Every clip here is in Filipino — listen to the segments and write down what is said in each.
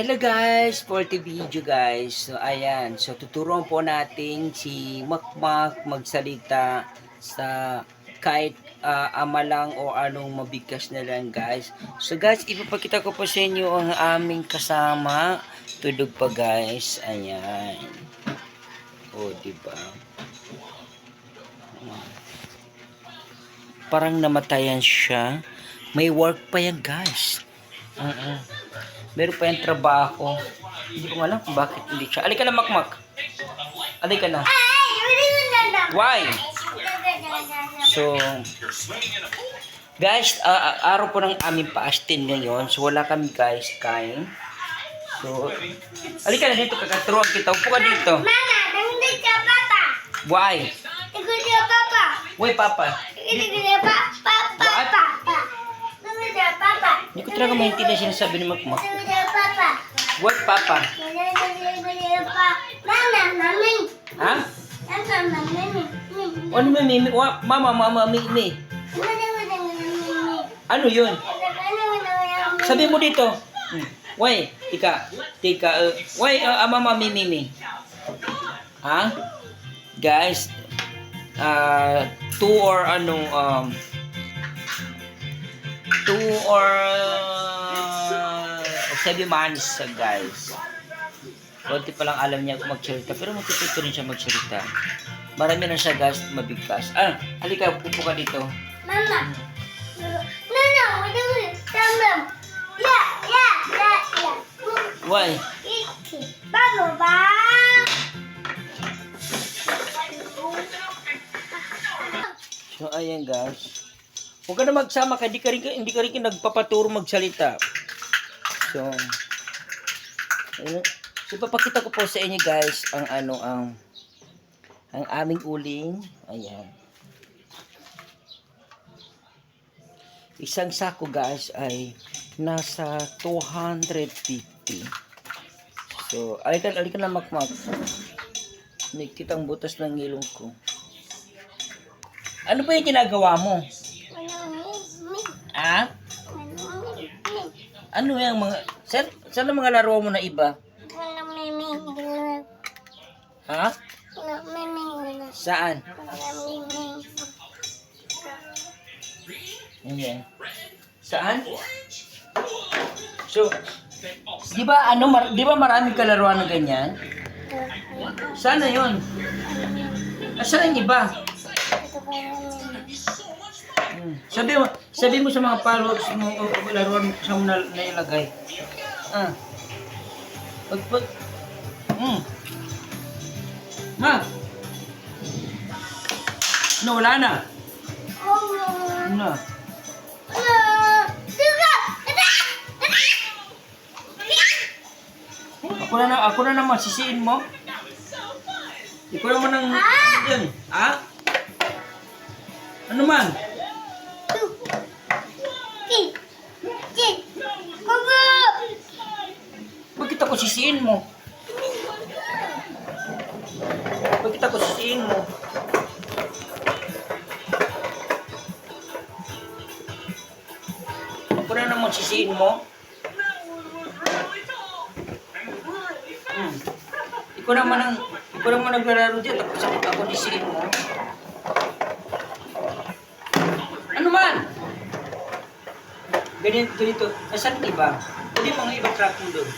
Hello guys, for the video guys. So ayan, so tuturuan po natin si Makmak magsalita sa kahit ama lang o anong mabigkas na lang guys. So guys, ipapakita ko po sa inyo ang aming kasama. Tulog pa guys. Ayan. O, diba? Parang namatayan siya. May work pa yan guys. Meron pa yung trabaho. Hindi ko alam kung bakit hindi siya. Alika na, Makmak. Alika na. Why? So, guys, araw po ng aming pa-astin ngayon. So, wala kami guys kain. So, alika na dito. Kakaturuan kita. Upo ka dito. Mama, nandun ka, Papa. Why? Nandun ka, Papa. Why, Papa? Nandun ka, Papa. Papa. Nandun ka, Papa. Hindi ko talaga maintindihan sinasabi ni Makmak. Nandun ka, Papa. What, Papa? Nandun ka, Mama, Mami. Ha? Mama, Mami. Ano may mimi? Mama, mimi. Ano yun? Sabi mo dito. Why? Tika. Why, mama, mimi? Ha? Guys, 2 or 7 months guys. Konti pa lang alam niya magsalita, pero matututo rin siya magsalita. Marami na siya guys, mabigkas. Halika, upo ka dito. Mama. No. Tamam. Yeah. Why? Baba. So ayan guys. Huwag ka na magsama ka, hindi ka rin nagpapaturo magsalita. So, ayun. So papakita ko po sa inyo guys ang aming uling. Ayan. Isang sako guys ay nasa 250. So, alika na, Makmak. May kitang butas ng ilong ko. Ano ba yung ginagawa mo? Ha? Ano yung mga... Saan ang mga laro mo na iba? Ha? Saan? Ayan. Saan? So, di ba maraming kalaruan na ganyan? Sana yun. Saan ang iba? Sabi mo sa mga followers mo o laruan sa mo na ilagay. Ma. No, wala na. No. Ako na naman sisiin mo. Ikaw naman ang yan. Ha? Ano man? Bakit ako sisiin mo? Bakit ako sisiin mo? Ako na naman sisiin mo? Ikaw naman naglalaro dyan, tapos ako sisiin mo. Ano man? Ganito. Nasaan iba? Kunin mga ibang track mo doon.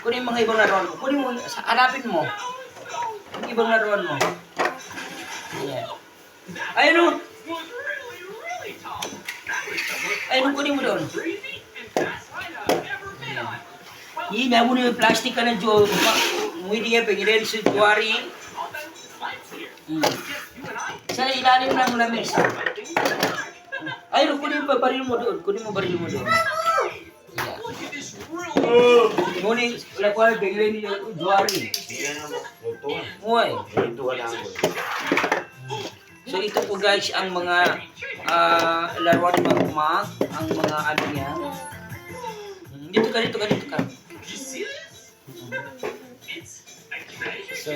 Kunin mga ibang laruan mo. Kunin mo, hanapin mo. Yung ibang laruan mo. Ayan. Ayun o, kunin mo doon. May mo na yung plastic ka na dyan. Hindi nga, pagkilin sa tuwari. Sa ilalim ng lamesa. Ayun, kunin mo baril mo doon. Ngunit, wala ko ay pagkilin niyo tuwari. Muay. So ito po guys ang mga laruan ng Makmak, ang mga ano niya. Dito ka. So,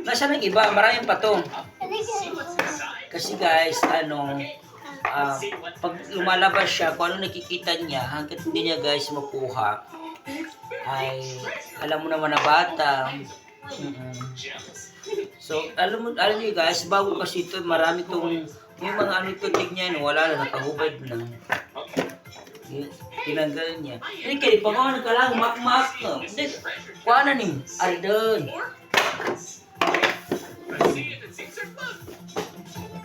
nasaan ang iba? Maraming pa to. Kasi guys, pag lumalabas siya, kung ano nakikita niya, hanggat hindi niya guys makuha, ay alam mo naman na bata. So, alam niyo guys, bago kasi ito, marami tong, yung mga ano ito, tignan, wala na, nakahubad na. Tinanggal niya. Hindi kayo, pangalan ka lang, mak-mak ka. Hindi, kuha na ni, Alden.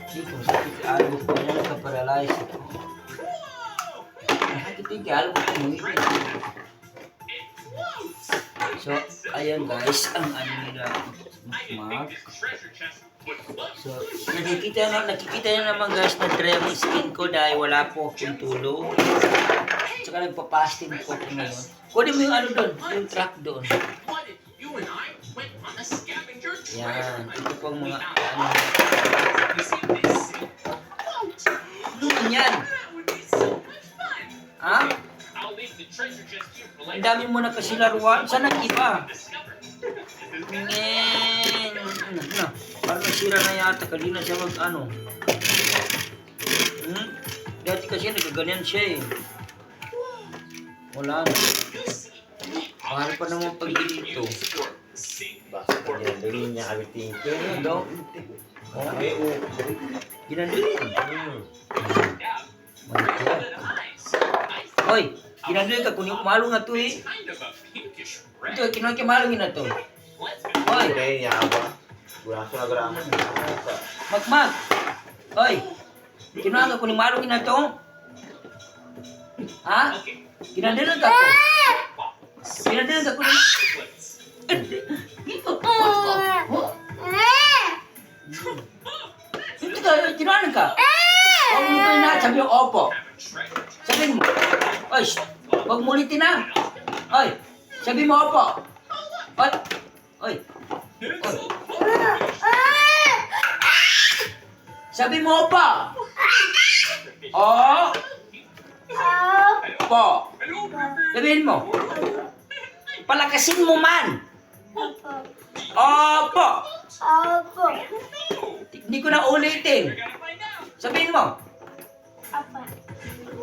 Hindi ko, sakit albo ko niya, nagka-paralyze ito. Sakit yung albo ko niya. So, ayan guys, ang ano nila, mak-mak. So, nakikita na naman guys na dry ang skin ko dahil wala po akong tulog. Tsaka nagpa-fasting po ako ngayon. Kunin mo yung ano doon, yung truck doon. Yan, ito pang mga ano. Ano yan? Ha? Ang dami mo na kasi laruan. Saan nag-iba? Parang nasira na yata. Kanina siya mag-ano. Dati kasi nagkaganyan siya eh. Wala na. Mahal pa naman pag dito. Bakit kanya dali niya awitin ko? Ano daw? Ginandulin. Hoy, ginandulin ka. Kunin kumalo nga to eh. Ito, kinuha kimalong na to. Hoy, Kaya niya ba? Wala sa nagraman. Magmag. Hoy, kinuha ka kunin malong na to. Ha? Ginandulin ka ko. Ginandulin ka kunin. Ito, ito ka, kinuha ka. Huwag mo kayo na, sabi yung opo. Sabihin mo. Oy, huwag mo ulitin na. Oy, sabi mo opo. Oy, oy. Oy. Sabi mo opo. O. Po. Sabihin mo. Palakasin mo man. Opo. Hindi ko na ulitin. Sabihin mo.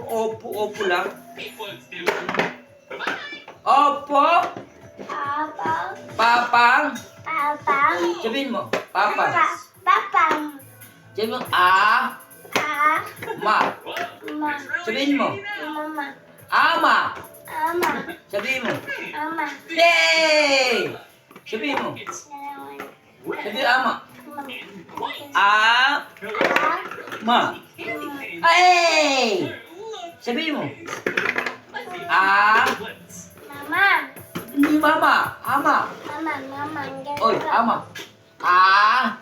Opo, opo lang. Opo. Papang. Sabihin mo. Papang. Sabihin mo. Ma. Sabihin mo. Ama. Sabihin mo. Yay! Sabihin mo. Sabihin ama. Ma. Ay! Sabihin mo. Hindi mama. Ama. Oy, ama. Ma.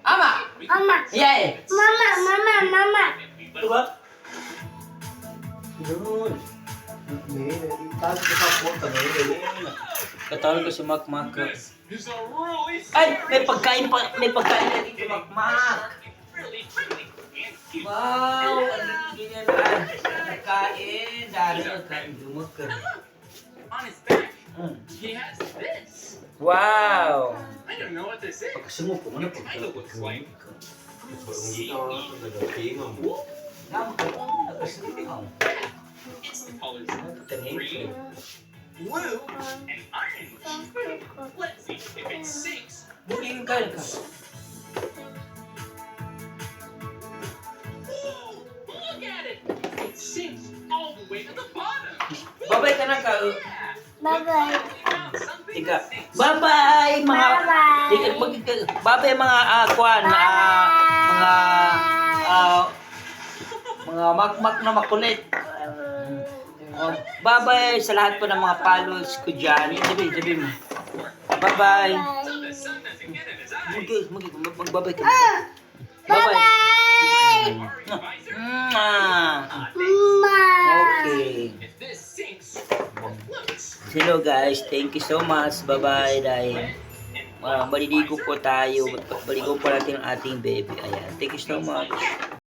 Ama. Yay! Ito ba? Doon. Itago ko sa puta ngayon. Katawag ko si Makmak. Ay! May pagkain na dito, Makmak. Wow! Ang ganyan na. Nagkain. Dahil nagkain. Dumakar. Wow! Pagkasumo ko, ano pagkasumo ko? Nama ka, nagkasumo ka. Buking ka. Babay ka na ka. Tika. Bye-bye mga bye-bye mga kwan mga makmak na makulit. Bye-bye sa lahat po ng mga followers ko diyan. Sabi mo. Bye-bye. Mag-bye ka. Bye-bye. Okay. Hello guys, thank you so much. Bye-bye dahil maliligo po tayo. Baligo po natin ang ating baby. Ayan, thank you so much.